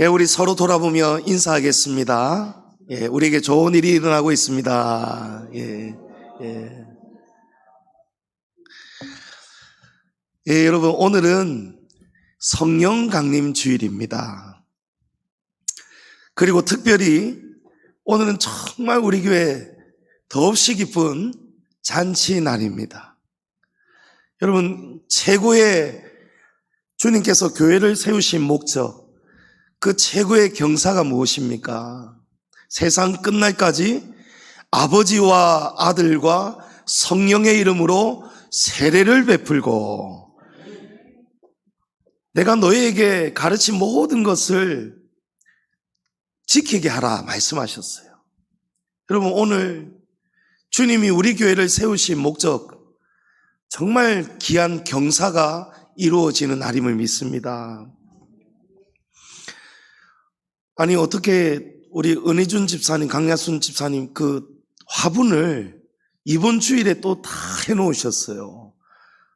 예, 우리 서로 돌아보며 인사하겠습니다. 예, 우리에게 좋은 일이 일어나고 있습니다. 예, 예. 예, 여러분, 오늘은 성령 강림 주일입니다. 그리고 특별히 오늘은 정말 우리 교회 더없이 기쁜 잔치 날입니다. 여러분, 최고의 주님께서 교회를 세우신 목적, 그 최고의 경사가 무엇입니까? 세상 끝날까지 아버지와 아들과 성령의 이름으로 세례를 베풀고 내가 너희에게 가르친 모든 것을 지키게 하라 말씀하셨어요. 여러분, 오늘 주님이 우리 교회를 세우신 목적, 정말 귀한 경사가 이루어지는 날임을 믿습니다. 아니, 어떻게 우리 은혜준 집사님, 강야순 집사님 그 화분을 이번 주일에 또 다 해놓으셨어요.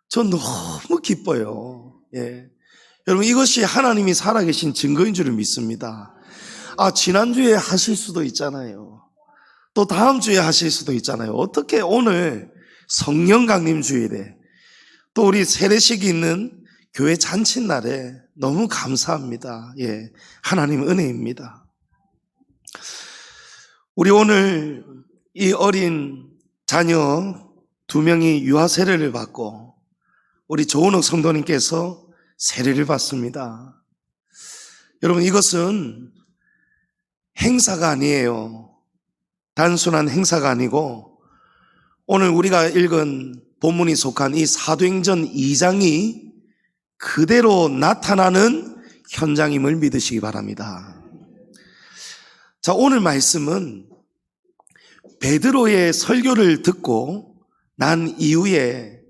저 너무 기뻐요. 예. 여러분, 이것이 하나님이 살아계신 증거인 줄을 믿습니다. 지난주에 하실 수도 있잖아요. 또 다음 주에 하실 수도 있잖아요. 어떻게 오늘 성령 강림 주일에 또 우리 세례식이 있는 교회 잔칫날에 너무 감사합니다. 예, 하나님 은혜입니다. 우리 오늘 이 어린 자녀 2명이 유아 세례를 받고 우리 조은옥 성도님께서 세례를 받습니다. 여러분, 이것은 행사가 아니에요. 단순한 행사가 아니고 오늘 우리가 읽은 본문이 속한 이 사도행전 2장이 그대로 나타나는 현장임을 믿으시기 바랍니다. 자, 오늘 말씀은 베드로의 설교를 듣고 난 이후에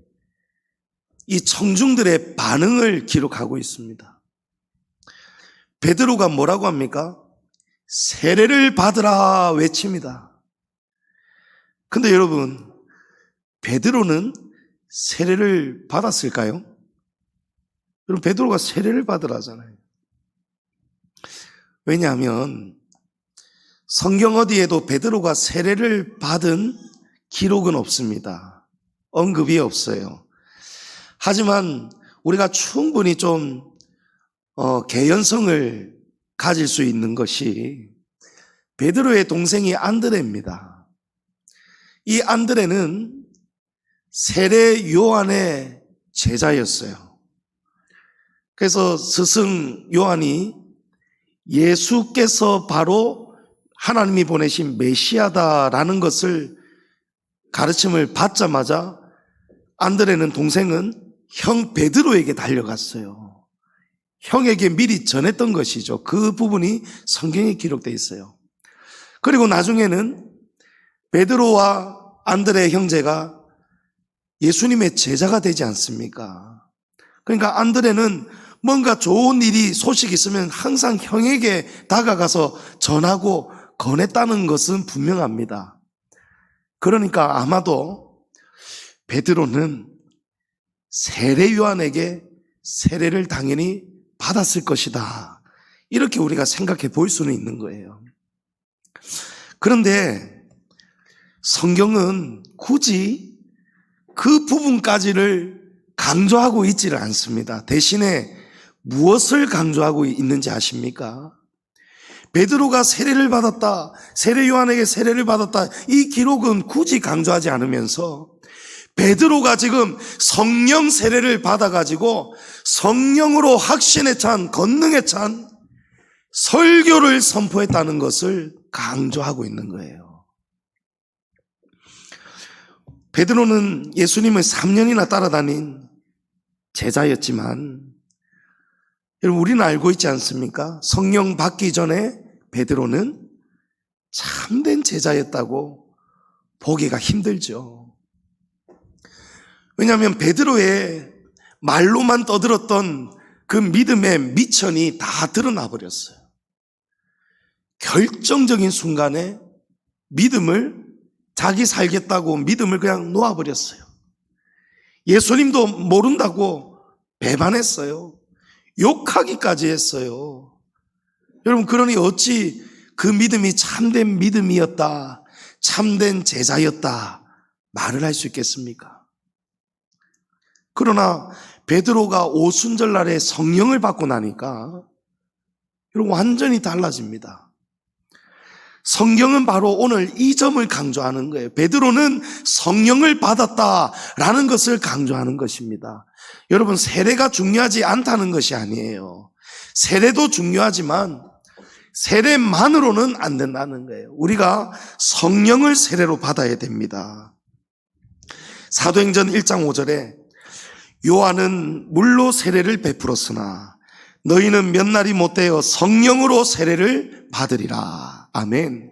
이 청중들의 반응을 기록하고 있습니다. 베드로가 뭐라고 합니까? 세례를 받으라 외칩니다. 근데 여러분, 베드로는 세례를 받았을까요? 여러분, 베드로가 세례를 받으라잖아요. 왜냐하면 성경 어디에도 베드로가 세례를 받은 기록은 없습니다. 언급이 없어요. 하지만 우리가 충분히 좀 개연성을 가질 수 있는 것이 베드로의 동생이 안드레입니다. 이 안드레는 세례 요한의 제자였어요. 그래서 스승 요한이 예수께서 바로 하나님이 보내신 메시아다라는 것을 가르침을 받자마자 안드레는 동생은 형 베드로에게 달려갔어요. 형에게 미리 전했던 것이죠. 그 부분이 성경에 기록되어 있어요. 그리고 나중에는 베드로와 안드레 형제가 예수님의 제자가 되지 않습니까? 그러니까 안드레는 뭔가 좋은 일이 소식이 있으면 항상 형에게 다가가서 전하고 권했다는 것은 분명합니다. 그러니까 아마도 베드로는 세례 요한에게 세례를 당연히 받았을 것이다. 이렇게 우리가 생각해 볼 수는 있는 거예요. 그런데 성경은 굳이 그 부분까지를 강조하고 있지를 않습니다. 대신에 무엇을 강조하고 있는지 아십니까? 베드로가 세례를 받았다, 세례 요한에게 세례를 받았다, 이 기록은 굳이 강조하지 않으면서 베드로가 지금 성령 세례를 받아가지고 성령으로 확신에 찬, 권능에 찬 설교를 선포했다는 것을 강조하고 있는 거예요. 베드로는 예수님을 3년이나 따라다닌 제자였지만 여러분, 우리는 알고 있지 않습니까? 성령 받기 전에 베드로는 참된 제자였다고 보기가 힘들죠. 왜냐하면 베드로의 말로만 떠들었던 그 믿음의 미천이 다 드러나 버렸어요. 결정적인 순간에 믿음을, 자기 살겠다고 믿음을 그냥 놓아버렸어요. 예수님도 모른다고 배반했어요. 욕하기까지 했어요. 여러분, 그러니 어찌 그 믿음이 참된 믿음이었다, 참된 제자였다 말을 할 수 있겠습니까? 그러나 베드로가 오순절날에 성령을 받고 나니까 여러분 완전히 달라집니다. 성경은 바로 오늘 이 점을 강조하는 거예요. 베드로는 성령을 받았다라는 것을 강조하는 것입니다. 여러분, 세례가 중요하지 않다는 것이 아니에요. 세례도 중요하지만 세례만으로는 안 된다는 거예요. 우리가 성령을 세례로 받아야 됩니다. 사도행전 1장 5절에 요한은 물로 세례를 베풀었으나 너희는 몇 날이 못되어 성령으로 세례를 받으리라. 아멘.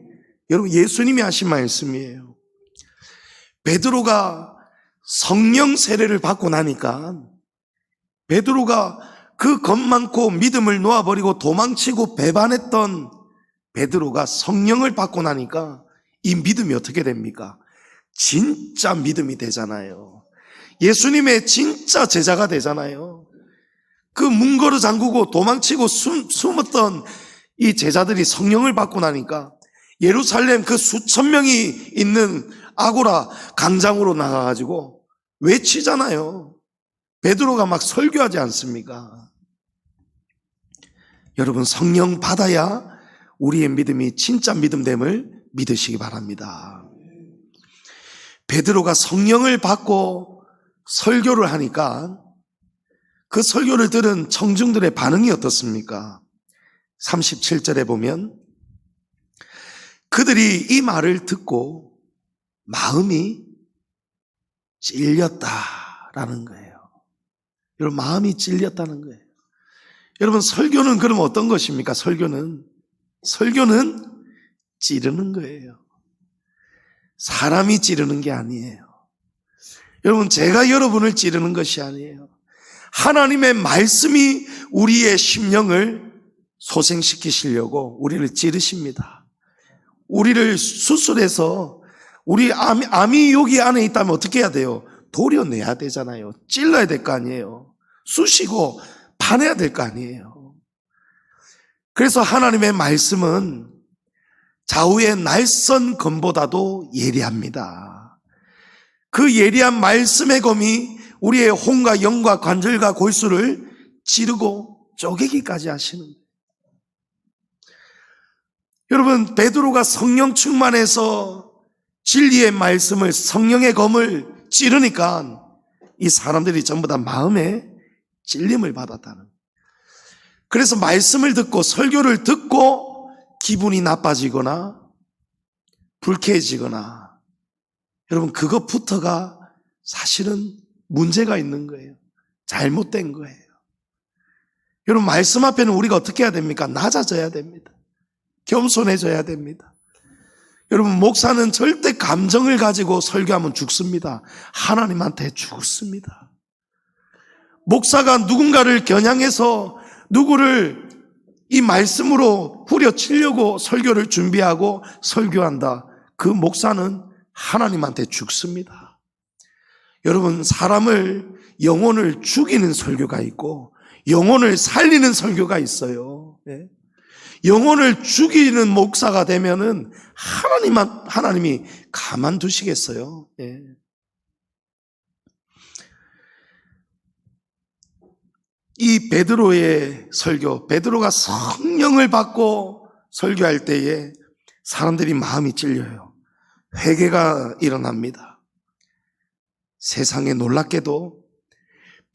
여러분, 예수님이 하신 말씀이에요. 베드로가 성령 세례를 받고 나니까 베드로가 그 겁 많고 믿음을 놓아버리고 도망치고 배반했던 베드로가 성령을 받고 나니까 이 믿음이 어떻게 됩니까? 진짜 믿음이 되잖아요. 예수님의 진짜 제자가 되잖아요. 그 문거르 잠그고 도망치고 숨었던 이 제자들이 성령을 받고 나니까 예루살렘 그 수천 명이 있는 아고라 광장으로 나가가지고 외치잖아요. 베드로가 막 설교하지 않습니까? 여러분, 성령 받아야 우리의 믿음이 진짜 믿음됨을 믿으시기 바랍니다. 베드로가 성령을 받고 설교를 하니까 그 설교를 들은 청중들의 반응이 어떻습니까? 37절에 보면 그들이 이 말을 듣고 마음이 찔렸다라는 거예요. 여러분, 마음이 찔렸다는 거예요. 여러분, 설교는 그럼 어떤 것입니까? 설교는 찌르는 거예요. 사람이 찌르는 게 아니에요. 여러분, 제가 여러분을 찌르는 것이 아니에요. 하나님의 말씀이 우리의 심령을 소생시키시려고 우리를 찌르십니다. 우리를 수술해서 우리 암이 여기 안에 있다면 어떻게 해야 돼요? 도려내야 되잖아요. 찔러야 될 거 아니에요. 쑤시고 파내야 될 거 아니에요. 그래서 하나님의 말씀은 좌우의 날선 검보다도 예리합니다. 그 예리한 말씀의 검이 우리의 혼과 영과 관절과 골수를 찌르고 쪼개기까지 하시는 거예요. 여러분, 베드로가 성령 충만해서 진리의 말씀을, 성령의 검을 찌르니까 이 사람들이 전부 다 마음에 찔림을 받았다는 거예요. 그래서 말씀을 듣고 설교를 듣고 기분이 나빠지거나 불쾌해지거나, 여러분, 그것부터가 사실은 문제가 있는 거예요. 잘못된 거예요. 여러분, 말씀 앞에는 우리가 어떻게 해야 됩니까? 낮아져야 됩니다. 겸손해져야 됩니다. 여러분, 목사는 절대 감정을 가지고 설교하면 죽습니다. 하나님한테 죽습니다. 목사가 누군가를 겨냥해서 누구를 이 말씀으로 후려치려고 설교를 준비하고 설교한다. 그 목사는 하나님한테 죽습니다. 여러분, 사람을, 영혼을 죽이는 설교가 있고 영혼을 살리는 설교가 있어요. 예? 영혼을 죽이는 목사가 되면은 하나님이 가만두시겠어요? 예. 이 베드로의 설교, 베드로가 성령을 받고 설교할 때에 사람들이 마음이 찔려요. 회개가 일어납니다. 세상에 놀랍게도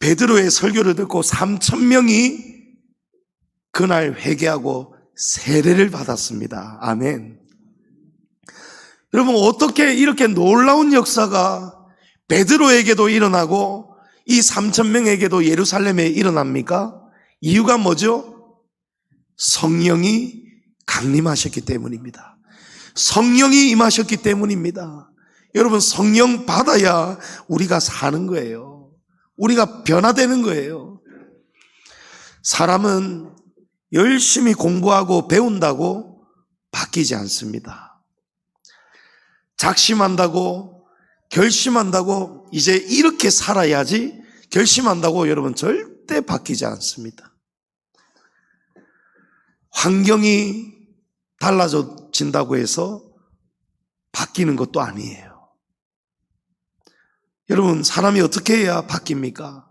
베드로의 설교를 듣고 3,000명이 그날 회개하고 세례를 받았습니다. 아멘. 여러분, 어떻게 이렇게 놀라운 역사가 베드로에게도 일어나고 이 3,000명에게도 예루살렘에 일어납니까? 이유가 뭐죠? 성령이 강림하셨기 때문입니다. 성령이 임하셨기 때문입니다. 여러분, 성령 받아야 우리가 사는 거예요. 우리가 변화되는 거예요. 사람은 열심히 공부하고 배운다고 바뀌지 않습니다. 작심한다고, 결심한다고, 이제 이렇게 살아야지 결심한다고 여러분 절대 바뀌지 않습니다. 환경이 달라진다고 해서 바뀌는 것도 아니에요. 여러분, 사람이 어떻게 해야 바뀝니까?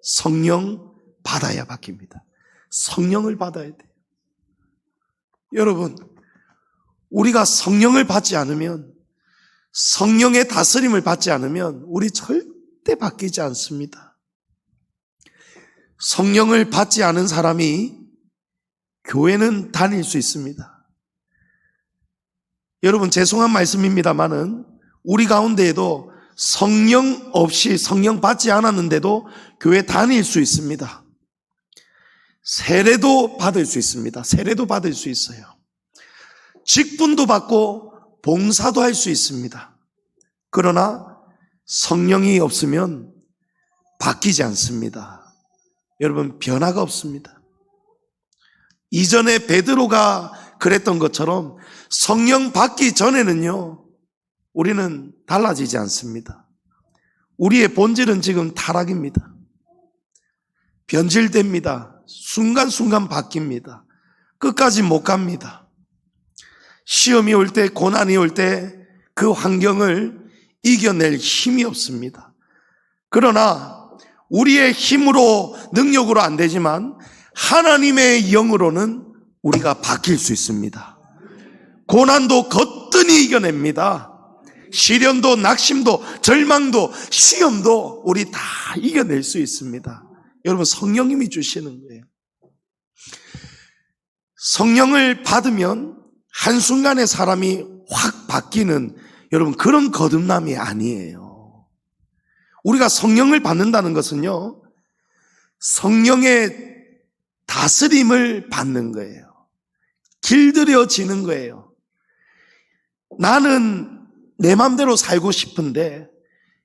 성령 받아야 바뀝니다. 성령을 받아야 돼요. 여러분, 우리가 성령을 받지 않으면, 성령의 다스림을 받지 않으면 우리 절대 바뀌지 않습니다. 성령을 받지 않은 사람이 교회는 다닐 수 있습니다. 여러분, 죄송한 말씀입니다만은 우리 가운데에도 성령 없이, 성령 받지 않았는데도 교회 다닐 수 있습니다. 세례도 받을 수 있습니다. 세례도 받을 수 있어요. 직분도 받고 봉사도 할 수 있습니다. 그러나 성령이 없으면 바뀌지 않습니다. 여러분, 변화가 없습니다. 이전에 베드로가 그랬던 것처럼 성령 받기 전에는요, 우리는 달라지지 않습니다. 우리의 본질은 지금 타락입니다. 변질됩니다. 순간순간 바뀝니다. 끝까지 못 갑니다. 시험이 올 때, 고난이 올 때 그 환경을 이겨낼 힘이 없습니다. 그러나 우리의 힘으로, 능력으로 안 되지만 하나님의 영으로는 우리가 바뀔 수 있습니다. 고난도 거뜬히 이겨냅니다. 시련도, 낙심도, 절망도, 시험도 우리 다 이겨낼 수 있습니다. 여러분, 성령님이 주시는 거예요. 성령을 받으면 한순간에 사람이 확 바뀌는, 여러분, 그런 거듭남이 아니에요. 우리가 성령을 받는다는 것은요, 성령의 다스림을 받는 거예요. 길들여지는 거예요. 나는 내 맘대로 살고 싶은데,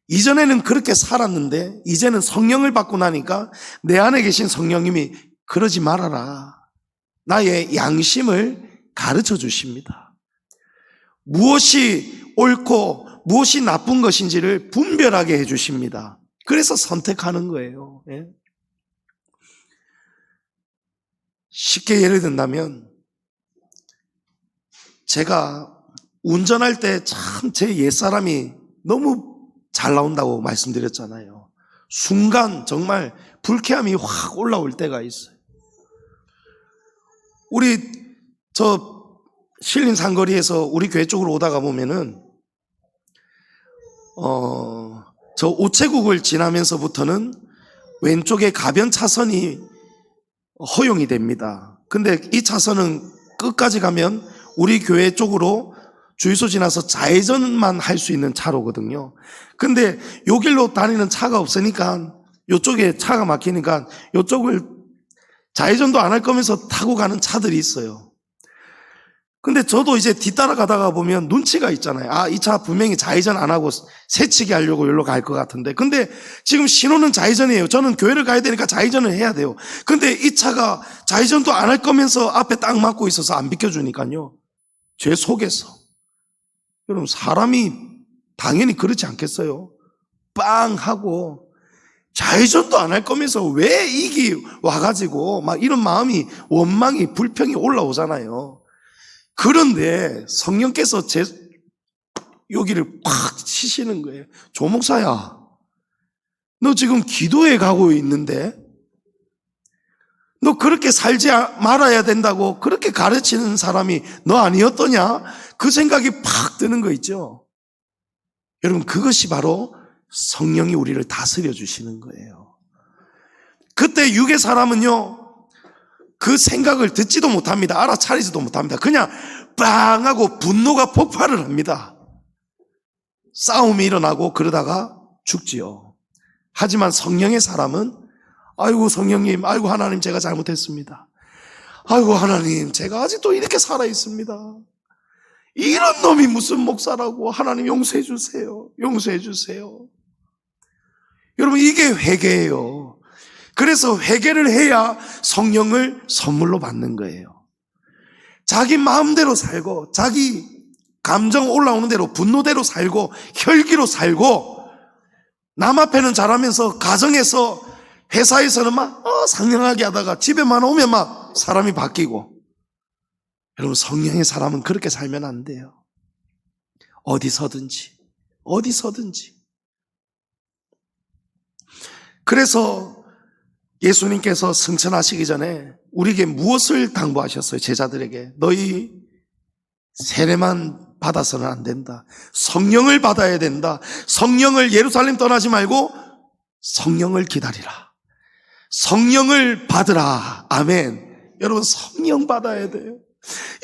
이전에는 그렇게 살았는데 이제는 성령을 받고 나니까 내 안에 계신 성령님이 그러지 말아라, 나의 양심을 가르쳐 주십니다. 무엇이 옳고 무엇이 나쁜 것인지를 분별하게 해 주십니다. 그래서 선택하는 거예요. 예? 쉽게 예를 든다면, 제가 운전할 때 참 제 옛사람이 너무 잘 나온다고 말씀드렸잖아요. 순간 정말 불쾌함이 확 올라올 때가 있어요. 우리 신림 상거리에서 우리 교회 쪽으로 오다가 보면은 저 우체국을 지나면서부터는 왼쪽에 가변 차선이 허용이 됩니다. 근데 이 차선은 끝까지 가면 우리 교회 쪽으로 주유소 지나서 좌회전만 할 수 있는 차로거든요. 근데 요 길로 다니는 차가 없으니까, 요쪽에 차가 막히니까 요쪽을 좌회전도 안 할 거면서 타고 가는 차들이 있어요. 근데 저도 이제 뒤따라가다가 보면 눈치가 있잖아요. 아, 이 차 분명히 좌회전 안 하고 새치기 하려고 여기로 갈 것 같은데, 근데 지금 신호는 좌회전이에요. 저는 교회를 가야 되니까 좌회전을 해야 돼요. 근데 이 차가 좌회전도 안 할 거면서 앞에 딱 막고 있어서 안 비켜주니까요, 제 속에서, 여러분, 사람이 당연히 그렇지 않겠어요? 빵 하고 좌회전도 안 할 거면서 왜 이기 와가지고 막 이런 마음이, 원망이, 불평이 올라오잖아요. 그런데 성령께서 여기를 팍 치시는 거예요. 조 목사야, 너 지금 기도에 가고 있는데 너 그렇게 살지 말아야 된다고 그렇게 가르치는 사람이 너 아니었더냐? 그 생각이 팍 드는 거 있죠. 여러분, 그것이 바로 성령이 우리를 다스려 주시는 거예요. 그때 육의 사람은요, 그 생각을 듣지도 못합니다. 알아차리지도 못합니다. 그냥 빵 하고 분노가 폭발을 합니다. 싸움이 일어나고 그러다가 죽지요. 하지만 성령의 사람은, 아이고 성령님, 아이고 하나님, 제가 잘못했습니다. 아이고 하나님, 제가 아직도 이렇게 살아 있습니다. 이런 놈이 무슨 목사라고, 하나님 용서해 주세요. 용서해 주세요. 여러분, 이게 회개예요. 그래서 회개를 해야 성령을 선물로 받는 거예요. 자기 마음대로 살고, 자기 감정 올라오는 대로 분노대로 살고, 혈기로 살고, 남 앞에는 잘하면서 가정에서, 회사에서는 막 상냥하게 하다가 집에만 오면 막 사람이 바뀌고, 여러분, 성령의 사람은 그렇게 살면 안 돼요. 어디서든지. 그래서 예수님께서 승천하시기 전에 우리에게 무엇을 당부하셨어요? 제자들에게. 너희 세례만 받아서는 안 된다. 성령을 받아야 된다. 성령을, 예루살렘 떠나지 말고 성령을 기다리라. 성령을 받으라. 아멘. 여러분, 성령 받아야 돼요.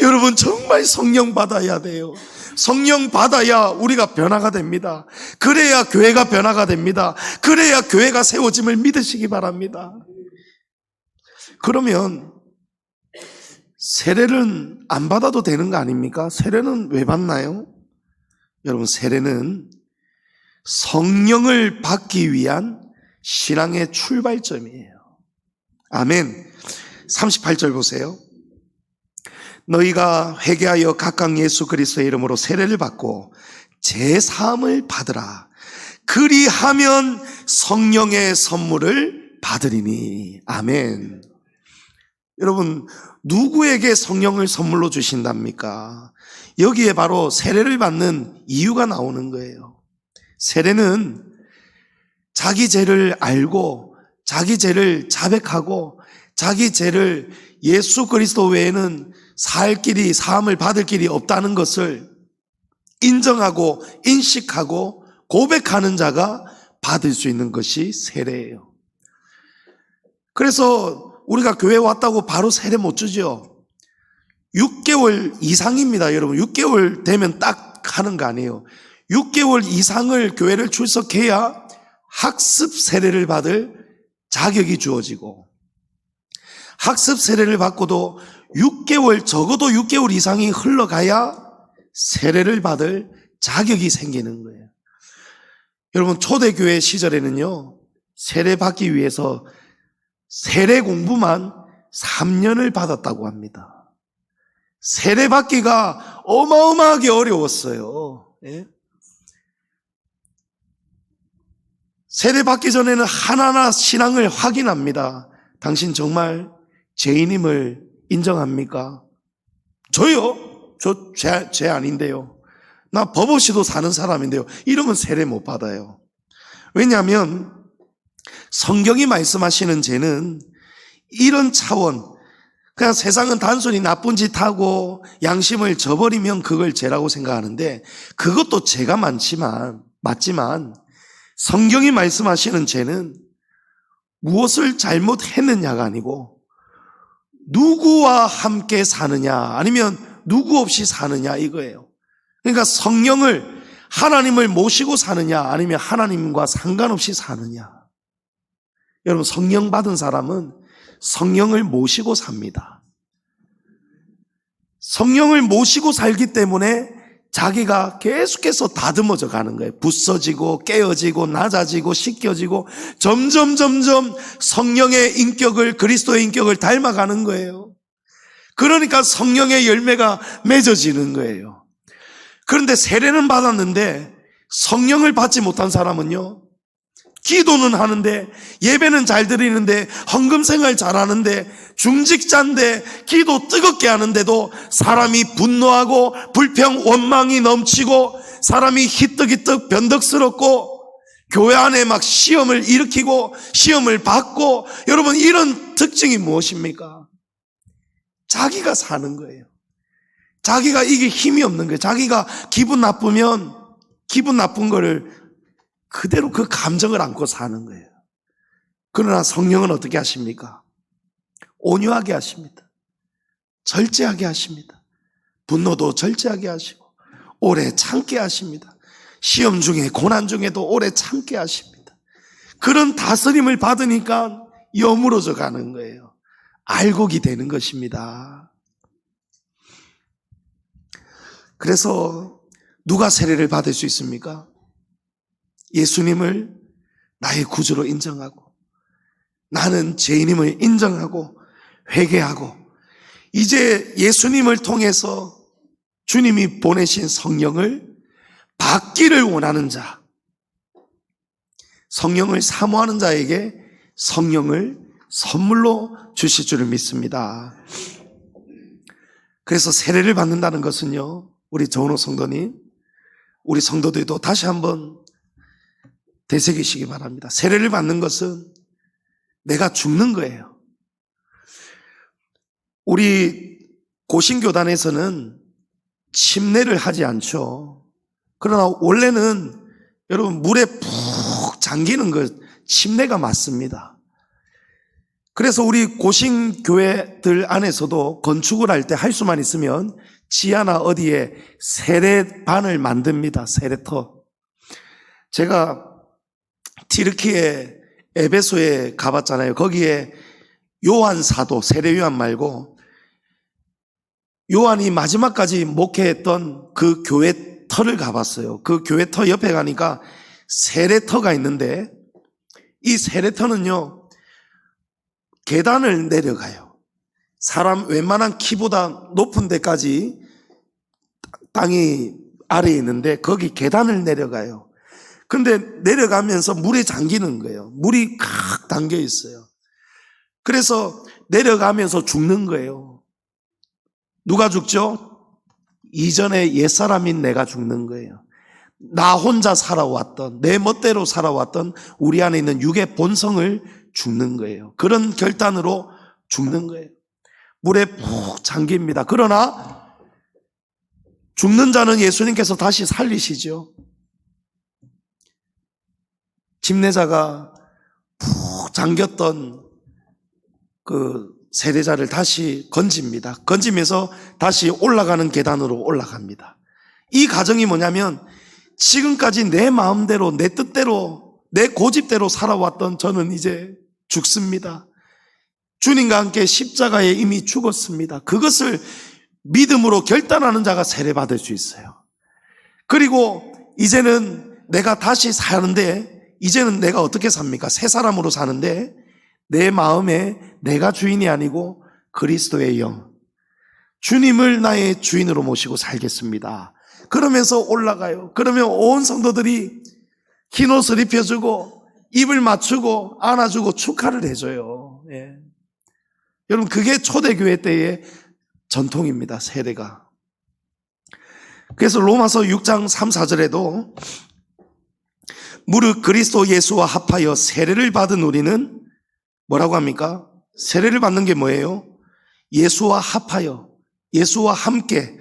여러분, 정말 성령 받아야 돼요. 성령 받아야 우리가 변화가 됩니다. 그래야 교회가 변화가 됩니다. 그래야 교회가 세워짐을 믿으시기 바랍니다. 그러면 세례는 안 받아도 되는 거 아닙니까? 세례는 왜 받나요? 여러분, 세례는 성령을 받기 위한 신앙의 출발점이에요. 아멘. 38절 보세요. 너희가 회개하여 각각 예수 그리스도의 이름으로 세례를 받고 제사함을 받으라. 그리하면 성령의 선물을 받으리니. 아멘. 여러분, 누구에게 성령을 선물로 주신답니까? 여기에 바로 세례를 받는 이유가 나오는 거예요. 세례는 자기 죄를 알고 자기 죄를 자백하고 자기 죄를 예수 그리스도 외에는 살 길이, 사함을 받을 길이 없다는 것을 인정하고 인식하고 고백하는 자가 받을 수 있는 것이 세례예요. 그래서 우리가 교회 왔다고 바로 세례 못 주죠. 6개월 이상입니다, 여러분. 6개월 되면 딱 하는 거 아니에요. 6개월 이상을 교회를 출석해야 학습 세례를 받을 자격이 주어지고, 학습 세례를 받고도 6개월, 적어도 6개월 이상이 흘러가야 세례를 받을 자격이 생기는 거예요. 여러분, 초대교회 시절에는요, 세례 받기 위해서 세례 공부만 3년을 받았다고 합니다. 세례 받기가 어마어마하게 어려웠어요. 예? 세례 받기 전에는 하나하나 신앙을 확인합니다. 당신 정말 죄인임을 인정합니까? 저요? 저 죄 아닌데요. 나 법 없이도 사는 사람인데요. 이러면 세례 못 받아요. 왜냐하면 성경이 말씀하시는 죄는 이런 차원, 그냥 세상은 단순히 나쁜 짓 하고 양심을 저버리면 그걸 죄라고 생각하는데, 그것도 죄가 맞지만 성경이 말씀하시는 죄는 무엇을 잘못했느냐가 아니고 누구와 함께 사느냐, 아니면 누구 없이 사느냐, 이거예요. 그러니까 성령을, 하나님을 모시고 사느냐, 아니면 하나님과 상관없이 사느냐. 여러분, 성령 받은 사람은 성령을 모시고 삽니다. 성령을 모시고 살기 때문에 자기가 계속해서 다듬어져 가는 거예요. 부서지고 깨어지고 낮아지고 씻겨지고 점점 성령의 인격을, 그리스도의 인격을 닮아가는 거예요. 그러니까 성령의 열매가 맺어지는 거예요. 그런데 세례는 받았는데 성령을 받지 못한 사람은요, 기도는 하는데, 예배는 잘 드리는데, 헌금 생활 잘하는데, 중직자인데, 기도 뜨겁게 하는데도 사람이 분노하고 불평, 원망이 넘치고, 사람이 희뜩희뜩 변덕스럽고, 교회 안에 막 시험을 일으키고 시험을 받고, 여러분, 이런 특징이 무엇입니까? 자기가 사는 거예요. 자기가 이게 힘이 없는 거예요. 자기가 기분 나쁘면 기분 나쁜 거를 그대로 그 감정을 안고 사는 거예요. 그러나 성령은 어떻게 하십니까? 온유하게 하십니다. 절제하게 하십니다. 분노도 절제하게 하시고 오래 참게 하십니다. 시험 중에, 고난 중에도 오래 참게 하십니다. 그런 다스림을 받으니까 여물어져 가는 거예요. 알곡이 되는 것입니다. 그래서 누가 세례를 받을 수 있습니까? 예수님을 나의 구주로 인정하고, 나는 죄인임을 인정하고 회개하고, 이제 예수님을 통해서 주님이 보내신 성령을 받기를 원하는 자, 성령을 사모하는 자에게 성령을 선물로 주실 줄을 믿습니다. 그래서 세례를 받는다는 것은요, 우리 정은호 성도님, 우리 성도들도 다시 한번 되새기시기 바랍니다. 세례를 받는 것은 내가 죽는 거예요. 우리 고신교단에서는 침례를 하지 않죠. 그러나 원래는 여러분 물에 푹 잠기는 것, 침례가 맞습니다. 그래서 우리 고신교회들 안에서도 건축을 할 때 할 수만 있으면 지하나 어디에 세례반을 만듭니다. 세례터. 제가 티르키에 에베소에 가봤잖아요. 거기에 요한 사도, 세례 요한 말고 요한이 마지막까지 목회했던 그 교회 터를 가봤어요. 그 교회 터 옆에 가니까 세례터가 있는데 이 세례터는요, 계단을 내려가요. 사람 웬만한 키보다 높은 데까지 땅이 아래에 있는데 거기 계단을 내려가요. 근데 내려가면서 물에 잠기는 거예요. 물이 칵 담겨 있어요. 그래서 내려가면서 죽는 거예요. 누가 죽죠? 이전에 옛사람인 내가 죽는 거예요. 나 혼자 살아왔던, 내 멋대로 살아왔던 우리 안에 있는 육의 본성을 죽는 거예요. 그런 결단으로 죽는 거예요. 물에 푹 잠깁니다. 그러나 죽는 자는 예수님께서 다시 살리시죠. 침례자가 푹 잠겼던 그 세례자를 다시 건집니다. 건지면서 다시 올라가는 계단으로 올라갑니다. 이 과정이 뭐냐면 지금까지 내 마음대로, 내 뜻대로, 내 고집대로 살아왔던 저는 이제 죽습니다. 주님과 함께 십자가에 이미 죽었습니다. 그것을 믿음으로 결단하는 자가 세례받을 수 있어요. 그리고 이제는 내가 다시 사는데, 이제는 내가 어떻게 삽니까? 새 사람으로 사는데 내 마음에 내가 주인이 아니고 그리스도의 영, 주님을 나의 주인으로 모시고 살겠습니다. 그러면서 올라가요. 그러면 온 성도들이 흰 옷을 입혀주고 입을 맞추고 안아주고 축하를 해줘요. 예. 여러분, 그게 초대교회 때의 전통입니다. 세례가. 그래서 로마서 6장 3, 4절에도 무릇 그리스도 예수와 합하여 세례를 받은 우리는 뭐라고 합니까? 세례를 받는 게 뭐예요? 예수와 합하여, 예수와 함께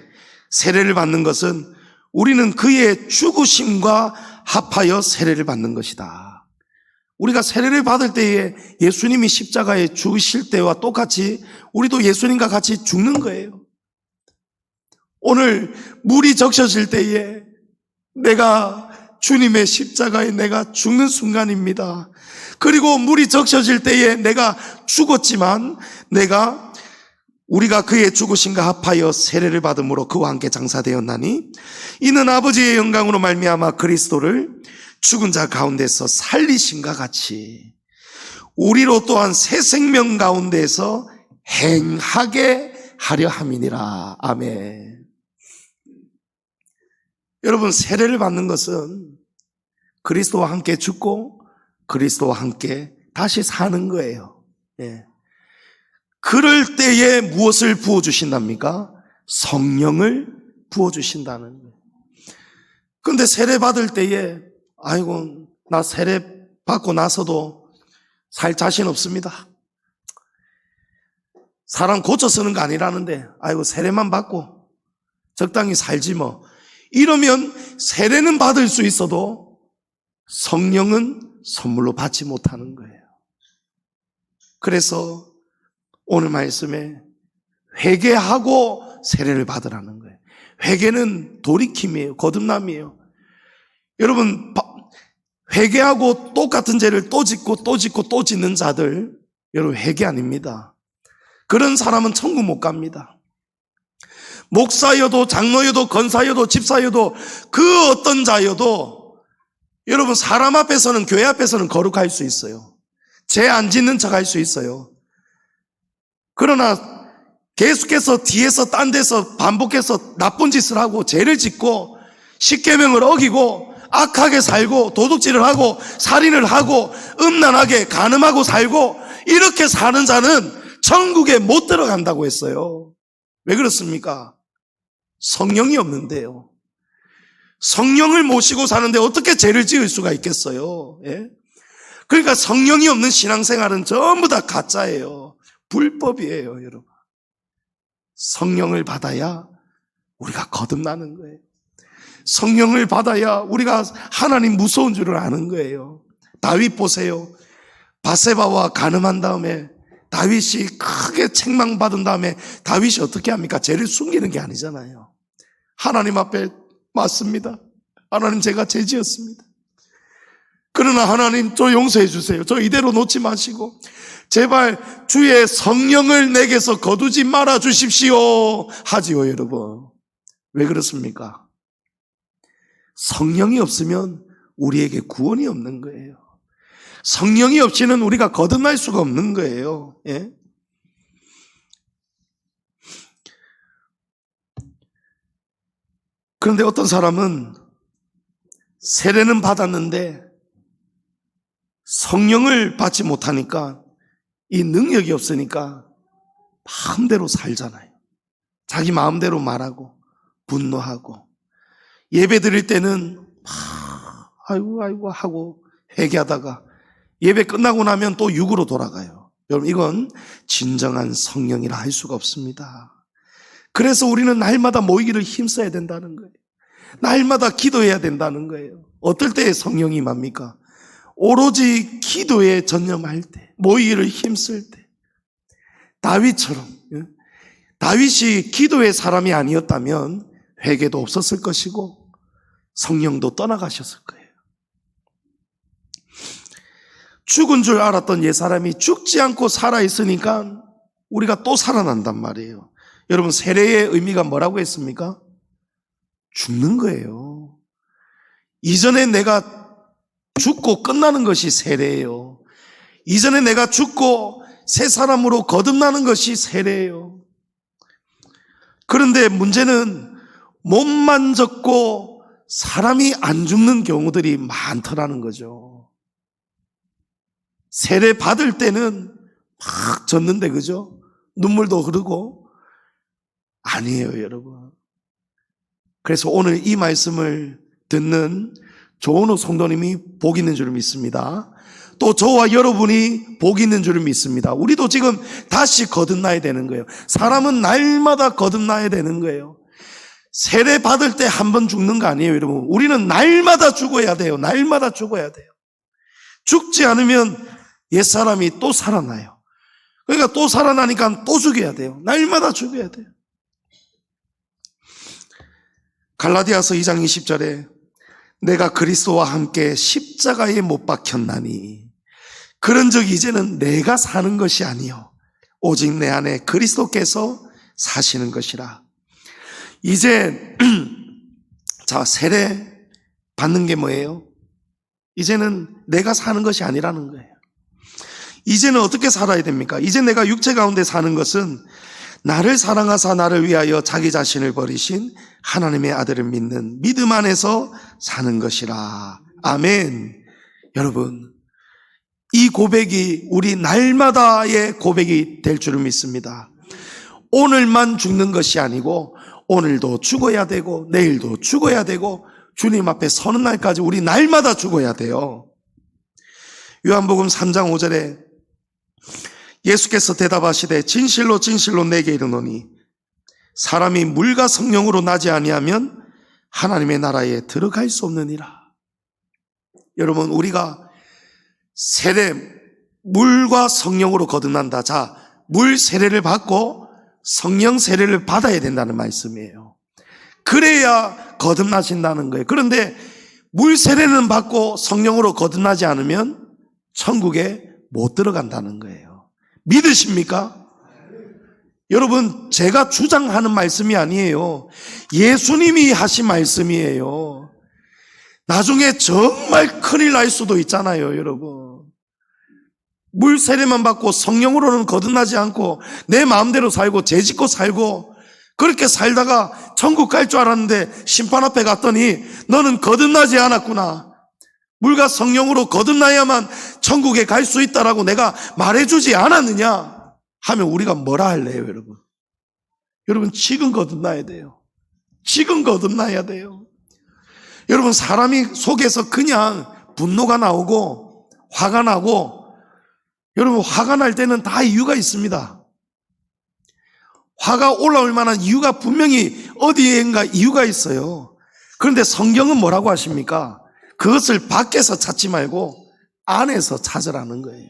세례를 받는 것은 우리는 그의 죽으심과 합하여 세례를 받는 것이다. 우리가 세례를 받을 때에 예수님이 십자가에 죽으실 때와 똑같이 우리도 예수님과 같이 죽는 거예요. 오늘 물이 적셔질 때에 내가 주님의 십자가에 내가 죽는 순간입니다. 그리고 물이 적셔질 때에 내가 죽었지만 우리가 그의 죽으심과 합하여 세례를 받음으로 그와 함께 장사되었나니 이는 아버지의 영광으로 말미암아 그리스도를 죽은 자 가운데서 살리심과 같이 우리로 또한 새 생명 가운데서 행하게 하려 함이니라. 아멘. 여러분, 세례를 받는 것은 그리스도와 함께 죽고 그리스도와 함께 다시 사는 거예요. 예. 그럴 때에 무엇을 부어주신답니까? 성령을 부어주신다는 거예요. 그런데 세례 받을 때에 아이고, 나 세례 받고 나서도 살 자신 없습니다. 사람 고쳐 쓰는 거 아니라는데 아이고, 세례만 받고 적당히 살지 뭐. 이러면 세례는 받을 수 있어도 성령은 선물로 받지 못하는 거예요. 그래서 오늘 말씀에 회개하고 세례를 받으라는 거예요. 회개는 돌이킴이에요. 거듭남이에요. 여러분, 회개하고 똑같은 죄를 또 짓고 또 짓고 또 짓는 자들, 여러분, 회개 아닙니다. 그런 사람은 천국 못 갑니다. 목사여도 장로여도 권사여도 집사여도 그 어떤 자여도 여러분, 사람 앞에서는, 교회 앞에서는 거룩할 수 있어요. 죄 안 짓는 척 할 수 있어요. 그러나 계속해서 뒤에서 딴 데서 반복해서 나쁜 짓을 하고 죄를 짓고 십계명을 어기고 악하게 살고 도둑질을 하고 살인을 하고 음란하게 간음하고 살고 이렇게 사는 자는 천국에 못 들어간다고 했어요. 왜 그렇습니까? 성령이 없는데요. 성령을 모시고 사는데 어떻게 죄를 지을 수가 있겠어요? 예? 그러니까 성령이 없는 신앙생활은 전부 다 가짜예요. 불법이에요, 여러분. 성령을 받아야 우리가 거듭나는 거예요. 성령을 받아야 우리가 하나님 무서운 줄을 아는 거예요. 다윗 보세요. 바세바와 간음한 다음에 다윗이 크게 책망받은 다음에 다윗이 어떻게 합니까? 죄를 숨기는 게 아니잖아요. 하나님 앞에 맞습니다. 하나님, 제가 죄 지었습니다. 그러나 하나님, 저 용서해 주세요. 저 이대로 놓지 마시고 제발 주의 성령을 내게서 거두지 말아 주십시오 하지요, 여러분. 왜 그렇습니까? 성령이 없으면 우리에게 구원이 없는 거예요. 성령이 없이는 우리가 거듭날 수가 없는 거예요. 예? 그런데 어떤 사람은 세례는 받았는데 성령을 받지 못하니까, 이 능력이 없으니까 마음대로 살잖아요. 자기 마음대로 말하고 분노하고, 예배 드릴 때는 아이고 하고 회개하다가 예배 끝나고 나면 또 육으로 돌아가요. 여러분, 이건 진정한 성령이라 할 수가 없습니다. 그래서 우리는 날마다 모이기를 힘써야 된다는 거예요. 날마다 기도해야 된다는 거예요. 어떨 때 성령이 임합니까? 오로지 기도에 전념할 때, 모이기를 힘쓸 때. 다윗처럼, 다윗이 기도의 사람이 아니었다면 회개도 없었을 것이고 성령도 떠나가셨을 거예요. 죽은 줄 알았던 옛사람이 죽지 않고 살아있으니까 우리가 또 살아난단 말이에요. 여러분, 세례의 의미가 뭐라고 했습니까? 죽는 거예요. 이전에 내가 죽고 끝나는 것이 세례예요. 이전에 내가 죽고 새 사람으로 거듭나는 것이 세례예요. 그런데 문제는 몸만 젖고 사람이 안 죽는 경우들이 많더라는 거죠. 세례 받을 때는 막 젖는데, 그죠? 눈물도 흐르고. 아니에요, 여러분. 그래서 오늘 이 말씀을 듣는 조은호 성도님이 복 있는 줄 믿습니다. 또 저와 여러분이 복 있는 줄 믿습니다. 우리도 지금 다시 거듭나야 되는 거예요. 사람은 날마다 거듭나야 되는 거예요. 세례 받을 때 한 번 죽는 거 아니에요, 여러분. 우리는 날마다 죽어야 돼요. 날마다 죽어야 돼요. 죽지 않으면 옛사람이 또 살아나요. 그러니까 또 살아나니까 또 죽여야 돼요. 날마다 죽여야 돼요. 갈라디아서 2장 20절에 내가 그리스도와 함께 십자가에 못 박혔나니 그런즉 이제는 내가 사는 것이 아니요 오직 내 안에 그리스도께서 사시는 것이라. 이제 자, 세례 받는 게 뭐예요? 이제는 내가 사는 것이 아니라는 거예요. 이제는 어떻게 살아야 됩니까? 이제 내가 육체 가운데 사는 것은 나를 사랑하사 나를 위하여 자기 자신을 버리신 하나님의 아들을 믿는 믿음 안에서 사는 것이라. 아멘. 여러분, 이 고백이 우리 날마다의 고백이 될 줄을 믿습니다. 오늘만 죽는 것이 아니고 오늘도 죽어야 되고 내일도 죽어야 되고 주님 앞에 서는 날까지 우리 날마다 죽어야 돼요. 요한복음 3장 5절에 예수께서 대답하시되 진실로 진실로 내게 이르노니 사람이 물과 성령으로 나지 아니하면 하나님의 나라에 들어갈 수 없느니라. 여러분, 우리가 세례, 물과 성령으로 거듭난다. 자, 물 세례를 받고 성령 세례를 받아야 된다는 말씀이에요. 그래야 거듭나신다는 거예요. 그런데 물 세례는 받고 성령으로 거듭나지 않으면 천국에 못 들어간다는 거예요. 믿으십니까? 여러분, 제가 주장하는 말씀이 아니에요. 예수님이 하신 말씀이에요. 나중에 정말 큰일 날 수도 있잖아요, 여러분. 물 세례만 받고 성령으로는 거듭나지 않고 내 마음대로 살고 죄 짓고 살고 그렇게 살다가 천국 갈 줄 알았는데 심판 앞에 갔더니 너는 거듭나지 않았구나. 물과 성령으로 거듭나야만 천국에 갈 수 있다라고 내가 말해주지 않았느냐 하면 우리가 뭐라 할래요, 여러분? 여러분, 지금 거듭나야 돼요. 지금 거듭나야 돼요. 여러분, 사람이 속에서 그냥 분노가 나오고 화가 나고, 여러분, 화가 날 때는 다 이유가 있습니다. 화가 올라올 만한 이유가 분명히 어디엔가 이유가 있어요. 그런데 성경은 뭐라고 하십니까? 그것을 밖에서 찾지 말고 안에서 찾으라는 거예요.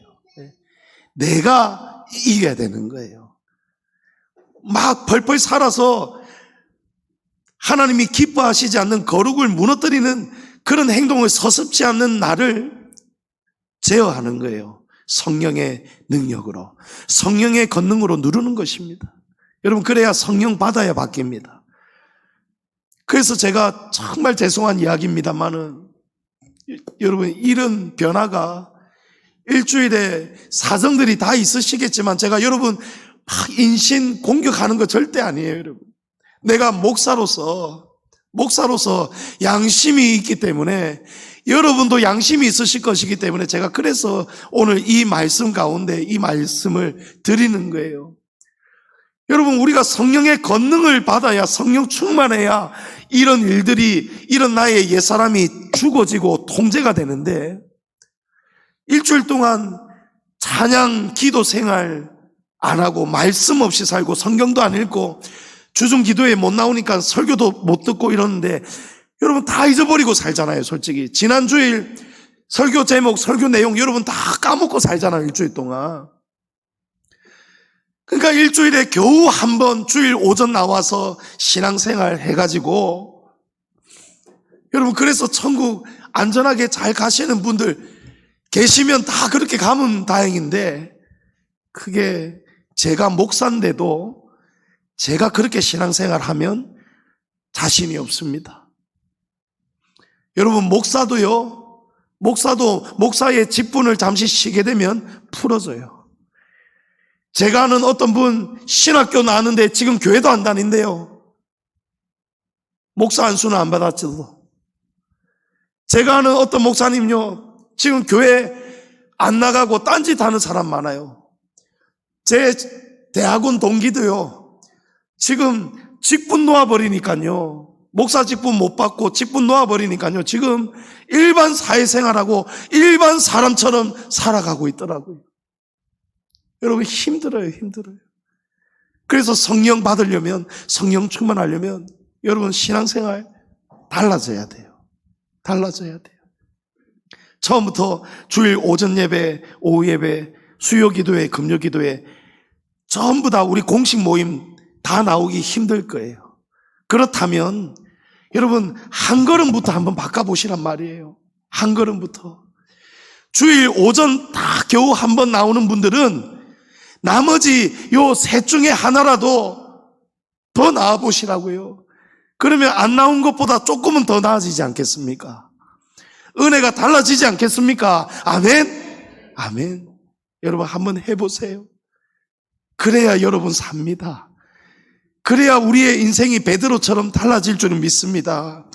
내가 이겨야 되는 거예요. 막 펄펄 살아서 하나님이 기뻐하시지 않는 거룩을 무너뜨리는 그런 행동을 서슴지 않는 나를 제어하는 거예요. 성령의 능력으로, 성령의 권능으로 누르는 것입니다. 여러분, 그래야 성령 받아야 바뀝니다. 그래서 제가 정말 죄송한 이야기입니다만은, 여러분, 이런 변화가 일주일에 사정들이 다 있으시겠지만, 제가 여러분 막 인신 공격하는 거 절대 아니에요, 여러분. 내가 목사로서 양심이 있기 때문에, 여러분도 양심이 있으실 것이기 때문에 제가 그래서 오늘 이 말씀 가운데 이 말씀을 드리는 거예요. 여러분, 우리가 성령의 권능을 받아야, 성령 충만해야 이런 일들이, 이런 나의 옛사람이 죽어지고 통제가 되는데, 일주일 동안 찬양, 기도 생활 안 하고 말씀 없이 살고 성경도 안 읽고 주중 기도에 못 나오니까 설교도 못 듣고 이러는데, 여러분 다 잊어버리고 살잖아요. 솔직히 지난주일 설교 제목, 설교 내용 여러분 다 까먹고 살잖아요. 일주일 동안. 그러니까 일주일에 겨우 한 번 주일 오전 나와서 신앙생활 해가지고, 여러분 그래서 천국 안전하게 잘 가시는 분들 계시면 다 그렇게 가면 다행인데, 그게 제가 목사인데도 제가 그렇게 신앙생활 하면 자신이 없습니다. 여러분, 목사도 목사의 직분을 잠시 쉬게 되면 풀어져요. 제가 아는 어떤 분 신학교 나왔는데 지금 교회도 안 다닌대요. 목사 안수는 안 받았지도. 제가 아는 어떤 목사님요, 지금 교회 안 나가고 딴짓 하는 사람 많아요. 제 대학원 동기도요, 지금 직분 놓아버리니까요, 목사 직분 못 받고 직분 놓아버리니까요, 지금 일반 사회생활하고 일반 사람처럼 살아가고 있더라고요. 여러분, 힘들어요. 그래서 성령 받으려면, 성령 충만하려면 여러분 신앙생활 달라져야 돼요. 처음부터 주일 오전 예배, 오후 예배, 수요 기도회, 금요 기도회 전부 다 우리 공식 모임 다 나오기 힘들 거예요. 그렇다면 여러분 한 걸음부터 한번 바꿔보시란 말이에요. 한 걸음부터. 주일 오전 다 겨우 한 번 나오는 분들은 나머지 요 셋 중에 하나라도 더 나아보시라고요. 그러면 안 나온 것보다 조금은 더 나아지지 않겠습니까? 은혜가 달라지지 않겠습니까? 아멘? 아멘. 여러분 한번 해보세요. 그래야 여러분 삽니다. 그래야 우리의 인생이 베드로처럼 달라질 줄은 믿습니다.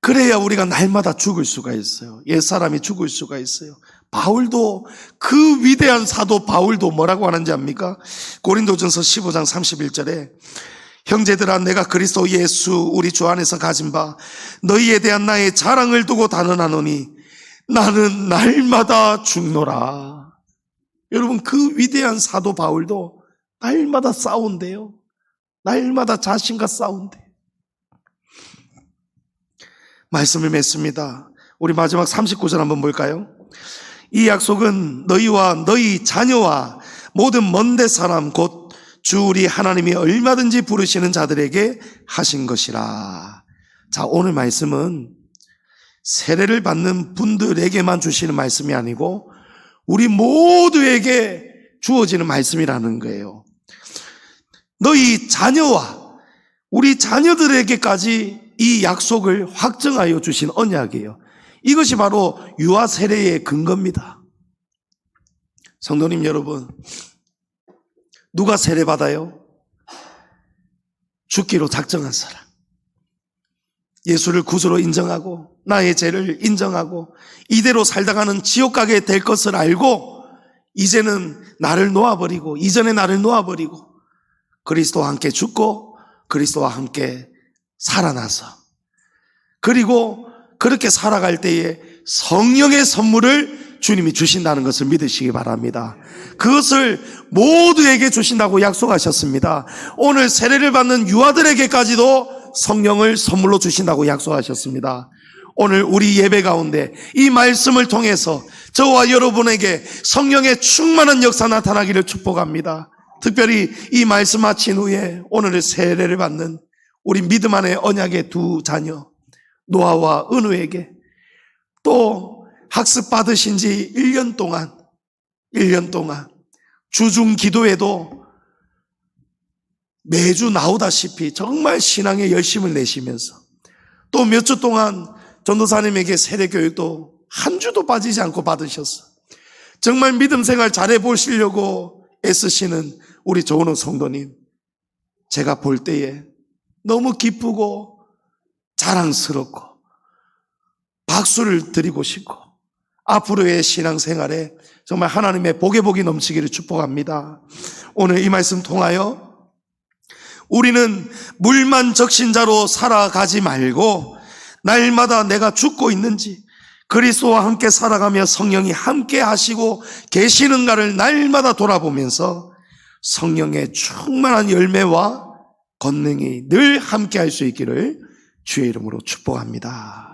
그래야 우리가 날마다 죽을 수가 있어요. 옛사람이 죽을 수가 있어요. 바울도, 그 위대한 사도 바울도 뭐라고 하는지 압니까? 고린도전서 15장 31절에 형제들아, 내가 그리스도 예수 우리 주 안에서 가진 바 너희에 대한 나의 자랑을 두고 단언하노니 나는 날마다 죽노라. 여러분, 그 위대한 사도 바울도 날마다 싸운대요. 날마다 자신과 싸운대요. 말씀을 맺습니다. 우리 마지막 39절 한번 볼까요? 이 약속은 너희와 너희 자녀와 모든 먼데 사람 곧 주 우리 하나님이 얼마든지 부르시는 자들에게 하신 것이라. 자, 오늘 말씀은 세례를 받는 분들에게만 주시는 말씀이 아니고 우리 모두에게 주어지는 말씀이라는 거예요. 너희 자녀와 우리 자녀들에게까지 이 약속을 확정하여 주신 언약이에요. 이것이 바로 유아 세례의 근거입니다. 성도님 여러분, 누가 세례 받아요? 죽기로 작정한 사람. 예수를 구주로 인정하고 나의 죄를 인정하고 이대로 살다가는 지옥 가게 될 것을 알고 이제는 나를 놓아버리고, 이전에 나를 놓아버리고 그리스도와 함께 죽고 그리스도와 함께 살아나서, 그리고 그렇게 살아갈 때에 성령의 선물을 주님이 주신다는 것을 믿으시기 바랍니다. 그것을 모두에게 주신다고 약속하셨습니다. 오늘 세례를 받는 유아들에게까지도 성령을 선물로 주신다고 약속하셨습니다. 오늘 우리 예배 가운데 이 말씀을 통해서 저와 여러분에게 성령의 충만한 역사 나타나기를 축복합니다. 특별히 이 말씀 마친 후에 오늘 세례를 받는 우리 믿음 안의 언약의 두 자녀 노아와 은우에게, 또 학습 받으신 지 1년 동안 주중 기도에도 매주 나오다시피 정말 신앙에 열심을 내시면서, 또 몇 주 동안 전도사님에게 세례 교육도 한 주도 빠지지 않고 받으셨어. 정말 믿음 생활 잘해 보시려고 애쓰시는 우리 조은호 성도님, 제가 볼 때에 너무 기쁘고 자랑스럽고 박수를 드리고 싶고, 앞으로의 신앙생활에 정말 하나님의 복이 넘치기를 축복합니다. 오늘 이 말씀 통하여 우리는 물만 적신 자로 살아가지 말고 날마다 내가 죽고 있는지, 그리스도와 함께 살아가며 성령이 함께 하시고 계시는가를 날마다 돌아보면서 성령의 충만한 열매와 권능이 늘 함께 할 수 있기를 주의 이름으로 축복합니다.